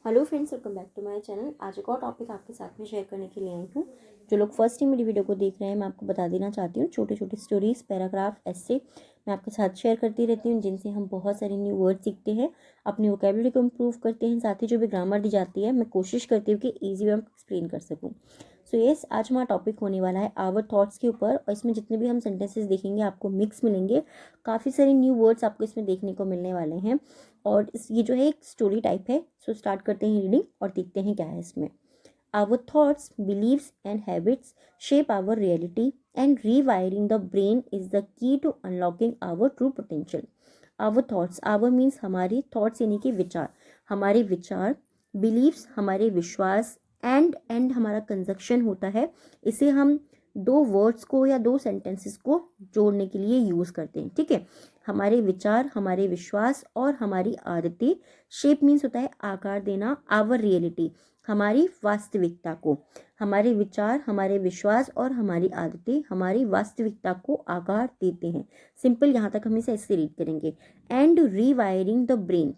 Hello friends, welcome back to my channel. आज एक और टॉपिक आपके साथ में शेयर करने के लिए आई हूँ। जो लोग फर्स्ट टाइम मेरी वीडियो को देख रहे हैं, मैं आपको बता देना चाहती हूँ, छोटी छोटी स्टोरीज, पैराग्राफ, ऐसे मैं आपके साथ शेयर करती रहती हूँ, जिनसे हम बहुत सारे न्यू वर्ड सीखते हैं, अपनी वोकेबलरी को इम्प्रूव करते हैं। साथ ही जो भी ग्रामर दी जाती है, मैं कोशिश करती हूँ कि ईजी वे में एक्सप्लेन कर सकूँ। सो यस, आज हमारा टॉपिक होने वाला है आवर थॉट्स के ऊपर, और इसमें जितने भी हम सेंटेंसेस देखेंगे आपको मिक्स मिलेंगे। काफ़ी सारे न्यू वर्ड्स आपको इसमें देखने को मिलने वाले हैं, और ये जो है एक स्टोरी टाइप है। सो स्टार्ट करते हैं रीडिंग और देखते हैं क्या है इसमें। Our thoughts, beliefs and habits shape our reality, and rewiring the brain is the key to unlocking our true potential. Our thoughts, our means हमारे thoughts यानी कि विचार, हमारे विचार, beliefs हमारे विश्वास, and हमारा कंजक्शन होता है। इसे हम दो वर्ड्स को या दो सेंटेंसेस को जोड़ने के लिए यूज़ करते हैं। ठीक है, हमारे विचार, हमारे विश्वास और हमारी आदतें। शेप मीन्स होता है आकार देना। आवर रियलिटी हमारी वास्तविकता को, हमारे विचार, हमारे विश्वास और हमारी आदतें हमारी वास्तविकता को आकार देते हैं। सिंपल, यहाँ तक हम इसे ऐसे रीड करेंगे। And rewiring the brain,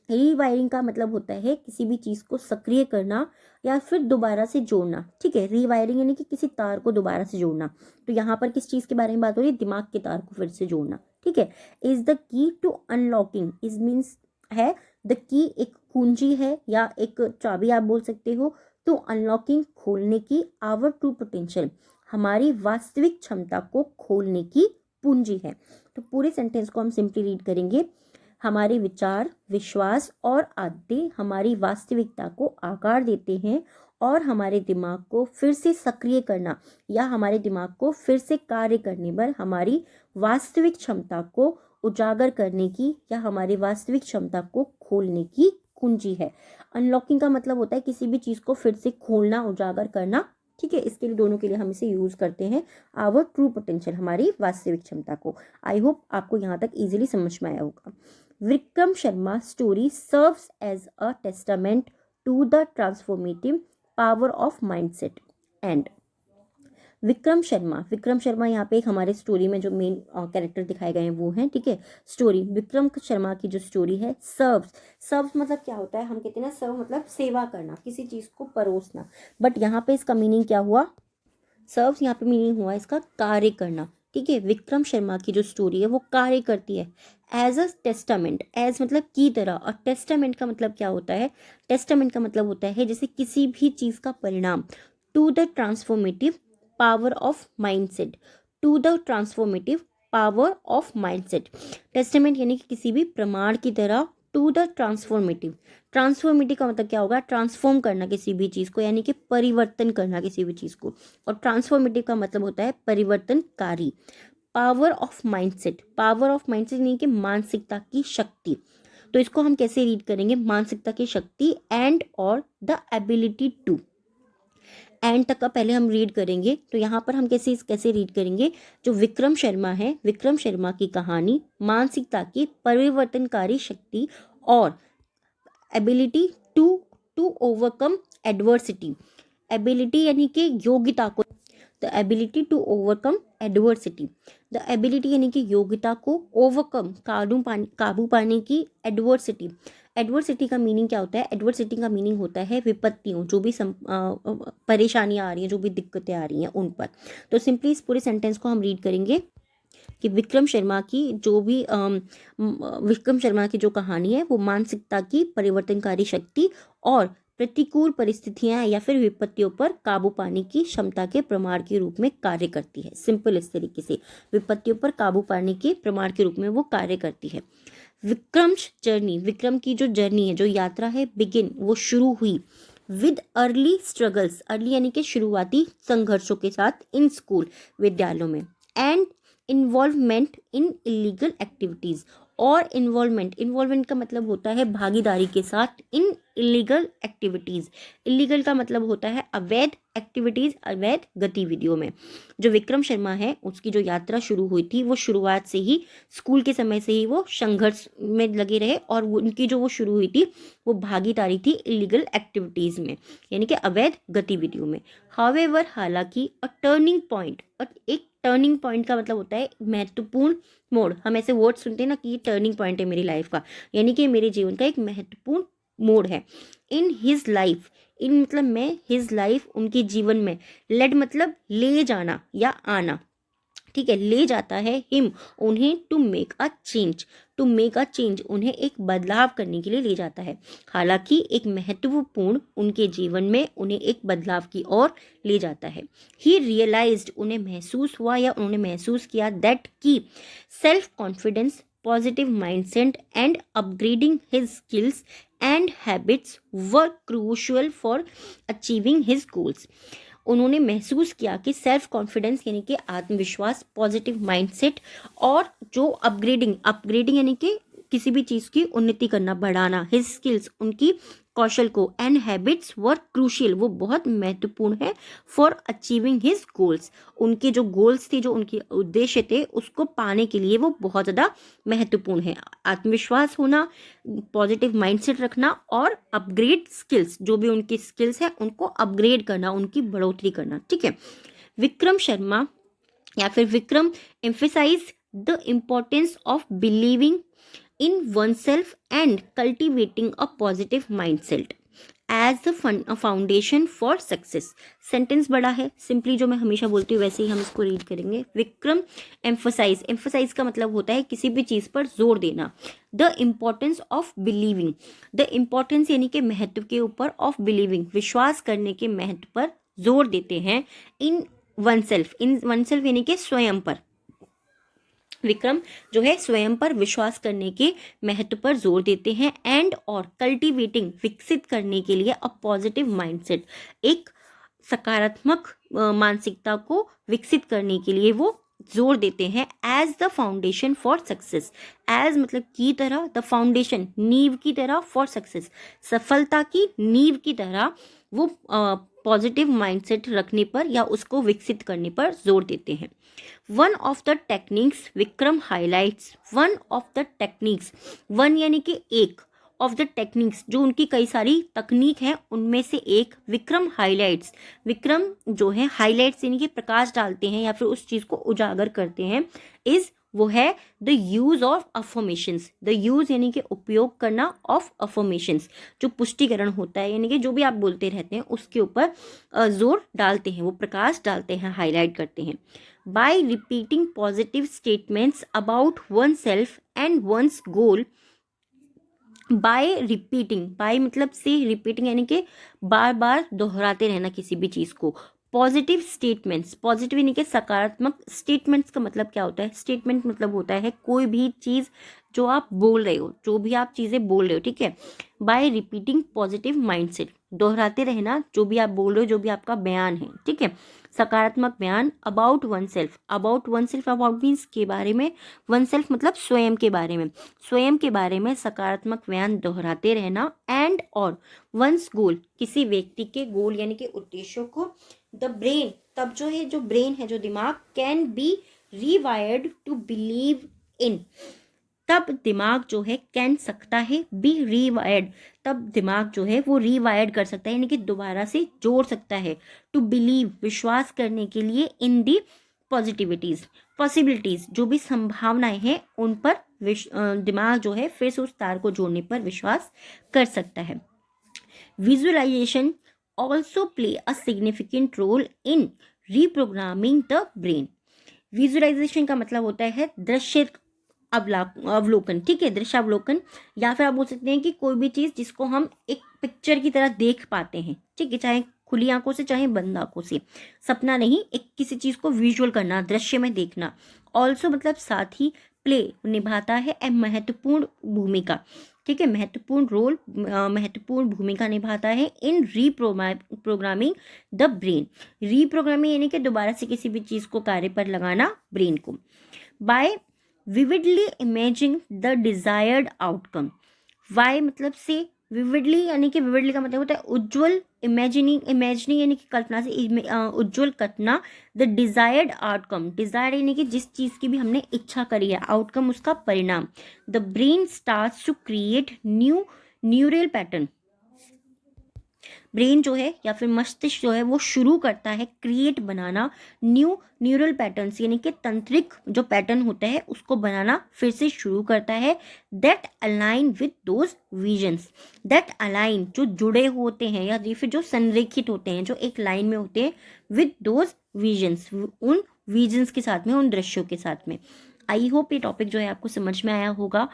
rewiring का मतलब होता है किसी भी चीज़ को सक्रिय करना या फिर दोबारा से जोड़ना। ठीक है, रीवायरिंग यानी कि किसी तार को दोबारा से जोड़ना। तो यहाँ पर किस चीज़ के बारे में बात हो रही है? दिमाग के तार को फिर से जोड़ना। ठीक है, is the key to unlocking, is means है द की, एक कुंजी है या एक चाबी आप बोल सकते हो। तो अनलॉकिंग खोलने की, आवर ट्रू पोटेंशियल हमारी वास्तविक क्षमता को खोलने की पूंजी है। तो पूरे सेंटेंस को हम सिंपली रीड करेंगे। हमारे विचार, विश्वास और आदतें हमारी वास्तविकता को आकार देते हैं, और हमारे दिमाग को फिर से सक्रिय करना या हमारे दिमाग को फिर से कार्य करने पर हमारी वास्तविक क्षमता को उजागर करने की या हमारी वास्तविक क्षमता को खोलने की कुंजी है। अनलॉकिंग का मतलब होता है किसी भी चीज़ को फिर से खोलना, उजागर करना। ठीक है, इसके लिए दोनों के लिए हम इसे यूज करते हैं। आवर ट्रू पोटेंशियल हमारी वास्तविक क्षमता को। आई होप आपको यहाँ तक इजीली समझ में आया होगा। Vikram Sharma story serves as a testament to the transformative power of mindset and. Vikram Sharma यहाँ पे एक हमारे स्टोरी में जो मेन कैरेक्टर दिखाए गए हैं वो हैं। ठीक है, स्टोरी विक्रम शर्मा की जो स्टोरी है, सर्व्स मतलब क्या होता है? हम कहते हैं ना, सर्व मतलब सेवा करना, किसी चीज़ को परोसना। बट यहाँ पे इसका मीनिंग क्या हुआ? सर्व्स यहाँ पे मीनिंग हुआ इसका कार्य करना। ठीक है, विक्रम शर्मा की जो स्टोरी है वो कार्य करती है एज अ टेस्टामेंट। एज मतलब की तरह, और टेस्टामेंट का मतलब क्या होता है? टेस्टामेंट का मतलब होता है जैसे किसी भी चीज़ का परिणाम। To the transformative power of mindset, to the transformative power of mindset. Testament यानी कि किसी भी प्रमाण की तरह। टू द ट्रांसफॉर्मेटिव, ट्रांसफॉर्मेटिव का मतलब क्या होगा? ट्रांसफॉर्म करना किसी भी चीज़ को, यानी कि परिवर्तन करना किसी भी चीज़ को। और ट्रांसफॉर्मेटिव का मतलब होता है परिवर्तनकारी। Power of mindset, power of mindset यानी कि मानसिकता की शक्ति। तो इसको हम कैसे रीड करेंगे? मानसिकता की शक्ति एंड और द एबिलिटी टू। एंड तक का पहले हम रीड करेंगे। तो यहाँ पर हम कैसे रीड करेंगे? जो विक्रम शर्मा है, विक्रम शर्मा की कहानी मानसिकता की परिवर्तनकारी शक्ति और ability to to overcome adversity. Ability यानी कि योग्यता को, the ability to overcome adversity. The ability यानी कि योग्यता को, ओवरकम काबू पाने की, एडवर्सिटी। एडवर्सिटी का मीनिंग क्या होता है? एडवर्सिटी का मीनिंग होता है विपत्तियों, जो भी परेशानियां आ रही हैं, जो भी दिक्कतें आ रही हैं उन पर। तो सिंपली इस पूरे सेंटेंस को हम रीड करेंगे कि विक्रम शर्मा की जो भी विक्रम शर्मा की जो कहानी है वो मानसिकता की परिवर्तनकारी शक्ति और प्रतिकूल परिस्थितियां या फिर विपत्तियों पर काबू पाने की क्षमता के प्रमाण के रूप में कार्य करती है। सिंपल इस तरीके से, विपत्तियों पर काबू पाने के प्रमाण के रूप में वो कार्य करती है। विक्रम्स जर्नी, विक्रम की जो जर्नी है, जो यात्रा है, बिगिन वो शुरू हुई विद अर्ली स्ट्रगल्स, अर्ली यानी कि शुरुआती संघर्षों के साथ, इन स्कूल विद्यालयों में, and involvement in illegal activities. और इन्वॉल्वमेंट का मतलब होता है भागीदारी के साथ, इन इलीगल एक्टिविटीज। इलीगल का मतलब होता है अवैध एक्टिविटीज, अवैध गतिविधियों में। जो विक्रम शर्मा है उसकी जो यात्रा शुरू हुई थी वो शुरुआत से ही, स्कूल के समय से ही वो संघर्ष में लगे रहे, और उनकी जो वो शुरू हुई थी वो भागीदारी थी इलीगल एक्टिविटीज में, यानी कि अवैध गतिविधियों में। हावेवर हालांकि, अ टर्निंग पॉइंट, और एक टर्निंग पॉइंट का मतलब होता है महत्वपूर्ण मोड़। हम ऐसे वर्ड सुनते हैं ना कि ये टर्निंग पॉइंट है मेरी लाइफ का, यानी कि मेरे जीवन का एक महत्वपूर्ण मोड़ है। इन हिज लाइफ, इन मतलब में, हिज लाइफ उनके जीवन में, लेड मतलब ले जाना या आना, ठीक है, ले जाता है हिम उन्हें, to make a change, to make a change उन्हें एक बदलाव करने के लिए ले जाता है। हालांकि एक महत्वपूर्ण उनके जीवन में उन्हें एक बदलाव की ओर ले जाता है। ही रियलाइज्ड उन्हें महसूस हुआ या उन्होंने महसूस किया दैट की self confidence, positive mindset and upgrading his skills and habits were crucial for achieving his goals. उन्होंने महसूस किया कि सेल्फ कॉन्फिडेंस यानी कि आत्मविश्वास, पॉजिटिव माइंडसेट और जो अपग्रेडिंग, अपग्रेडिंग यानी कि किसी भी चीज़ की उन्नति करना, बढ़ाना, हिज स्किल्स उनकी कौशल को, एंड हैबिट्स वर क्रूशियल वो बहुत महत्वपूर्ण है फॉर अचीविंग हिज गोल्स, उनके जो गोल्स थे, जो उनके उद्देश्य थे, उसको पाने के लिए वो बहुत ज़्यादा महत्वपूर्ण है। आत्मविश्वास होना, पॉजिटिव माइंडसेट रखना और अपग्रेड स्किल्स, जो भी उनकी स्किल्स है उनको अपग्रेड करना, उनकी बढ़ोतरी करना, ठीक है। विक्रम शर्मा या फिर Vikram emphasise the importance of believing in oneself and cultivating a positive mindset as the foundation for success। Sentence बड़ा है, सिंपली जो मैं हमेशा बोलती हूँ वैसे ही हम इसको रीड करेंगे। विक्रम एम्फोसाइज, एम्फोसाइज का मतलब होता है किसी भी चीज़ पर जोर देना। The importance of believing, the importance यानी कि महत्व के ऊपर, ऑफ बिलीविंग विश्वास करने के महत्व पर जोर देते हैं। इन वनसेल्फ, इन वनसेल्फ यानी कि स्वयं पर, विक्रम जो है स्वयं पर विश्वास करने के महत्व पर जोर देते हैं। एंड और कल्टीवेटिंग विकसित करने के लिए अ पॉजिटिव माइंडसेट, एक सकारात्मक मानसिकता को विकसित करने के लिए वो जोर देते हैं। As the foundation for success, as मतलब की तरह, द फाउंडेशन नींव की तरह, फॉर सक्सेस सफलता की नींव की तरह वो पॉजिटिव माइंडसेट रखने पर या उसको विकसित करने पर जोर देते हैं। One of the techniques Vikram highlights, one of the techniques, one यानी कि एक, ऑफ द टेक्निक्स जो उनकी कई सारी तकनीक है उनमें से एक, विक्रम हाईलाइट्स, विक्रम जो है हाईलाइट्स यानी कि प्रकाश डालते हैं या फिर उस चीज़ को उजागर करते हैं, इज वो है the use of affirmations, the use यानी कि उपयोग करना, ऑफ अफर्मेशंस जो पुष्टिकरण होता है, यानी कि जो भी आप बोलते रहते हैं उसके ऊपर जोर डालते हैं, वो प्रकाश डालते हैं, हाईलाइट करते हैं। By repeating positive statements about oneself and one's goal, by repeating, by मतलब से, रिपीटिंग यानी कि बार बार दोहराते रहना किसी भी चीज़ को। पॉजिटिव स्टेटमेंट्स, पॉजिटिव यानी कि सकारात्मक, स्टेटमेंट्स का मतलब क्या होता है, स्टेटमेंट मतलब होता है कोई भी चीज़ जो आप बोल रहे हो, जो भी आप चीज़ें बोल रहे हो, ठीक है। बाय रिपीटिंग पॉजिटिव माइंडसेट, दोहराते रहना जो भी आप बोल रहे हो, जो भी आपका बयान है, ठीक है, सकारात्मक बयान। About one self, about one self, about means के बारे में, वन सेल्फ मतलब स्वयं के बारे में, स्वयं के बारे में सकारात्मक बयान दोहराते रहना। एंड और वंस गोल, किसी व्यक्ति के गोल यानी कि उद्देश्यों को। द ब्रेन, तब जो है, जो ब्रेन है, जो दिमाग, can be rewired to believe in, तब दिमाग जो है कैन सकता है, बी रीवायर्ड तब दिमाग जो है वो रीवायर्ड कर सकता है यानी कि दोबारा से जोड़ सकता है, टू बिलीव विश्वास करने के लिए, इन दी पॉजिटिविटीज, पॉसिबिलिटीज जो भी संभावनाएं हैं उन पर दिमाग जो है फिर से उस तार को जोड़ने पर विश्वास कर सकता है। Visualisation also play a significant role in reprogramming the brain. Visualisation का मतलब होता है दृश्य अवलोकन, ठीक है, दृश्यावलोकन, या फिर आप बोल सकते हैं कि कोई भी चीज़ जिसको हम एक पिक्चर की तरह देख पाते हैं, ठीक है, चाहे खुली आंखों से चाहे बंद आंखों से, सपना नहीं, एक किसी चीज़ को विजुअल करना, दृश्य में देखना। ऑल्सो मतलब साथ ही, प्ले निभाता है, ए महत्वपूर्ण भूमिका, ठीक है, महत्वपूर्ण रोल, महत्वपूर्ण भूमिका निभाता है इन रीप्रोग्रामिंग द ब्रेन, रीप्रोग्रामिंग यानी कि दोबारा से किसी भी चीज़ को कार्य पर लगाना, ब्रेन को। By vividly imaging the desired outcome, why मतलब से, विविडली यानी कि विविडली का मतलब होता है उज्ज्वल, इमेजिनिंग यानी कि कल्पना से, उज्ज्वल कल्पना, द डिजायर्ड आउटकम, डिजायर्ड यानी कि जिस चीज़ की भी हमने इच्छा करी है, आउटकम उसका परिणाम। The brain starts to create new neural pattern, brain जो है या फिर मस्तिष्क जो है वो शुरू करता है क्रिएट बनाना न्यू न्यूरल पैटर्न्स, यानी कि तंत्रिक जो पैटर्न होता है उसको बनाना फिर से शुरू करता है, that align with those visions, that align जो जुड़े होते हैं या फिर जो संरेखित होते हैं, जो एक लाइन में होते हैं, विद दोज विजन्स, उन विजन्स के साथ में, उन दृश्यों के साथ में। आई होप ये टॉपिक जो है आपको समझ में आया होगा।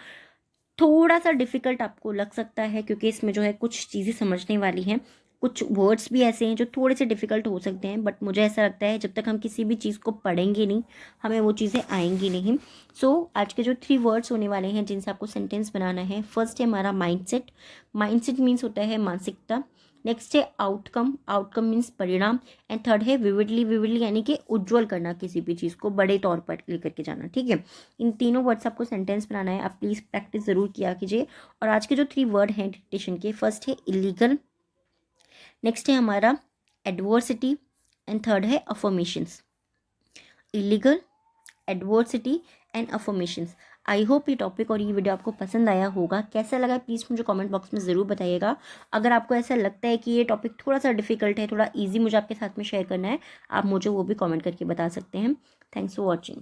थोड़ा सा डिफिकल्ट आपको लग सकता है क्योंकि इसमें जो है कुछ चीज़ें समझने वाली हैं, कुछ वर्ड्स भी ऐसे हैं जो थोड़े से डिफ़िकल्ट हो सकते हैं, बट मुझे ऐसा लगता है जब तक हम किसी भी चीज़ को पढ़ेंगे नहीं हमें वो चीज़ें आएंगी नहीं। सो आज के जो 3 वर्ड्स होने वाले हैं जिनसे आपको सेंटेंस बनाना है, फर्स्ट है हमारा माइंडसेट। माइंडसेट मीन्स होता है मानसिकता। नेक्स्ट है आउटकम, आउटकम मीन्स परिणाम। एंड थर्ड है विविडली, विविडली यानी कि उज्ज्वल करना, किसी भी चीज़ को बड़े तौर पर लेकर के जाना। ठीक है, इन तीनों वर्ड्स आपको सेंटेंस बनाना है, आप प्लीज़ प्रैक्टिस ज़रूर किया कीजिए। और आज के जो 3 वर्ड हैं डिक्टेशन के, फर्स्ट है इलीगल, नेक्स्ट है हमारा एडवर्सिटी एंड थर्ड है affirmations. Illegal, adversity and affirmations. I hope ये टॉपिक और ये वीडियो आपको पसंद आया होगा। कैसा लगा प्लीज़ मुझे कमेंट बॉक्स में ज़रूर बताइएगा। अगर आपको ऐसा लगता है कि ये टॉपिक थोड़ा सा डिफिकल्ट है, थोड़ा इजी मुझे आपके साथ में शेयर करना है, आप मुझे वो भी कमेंट करके बता सकते हैं। Thanks for watching.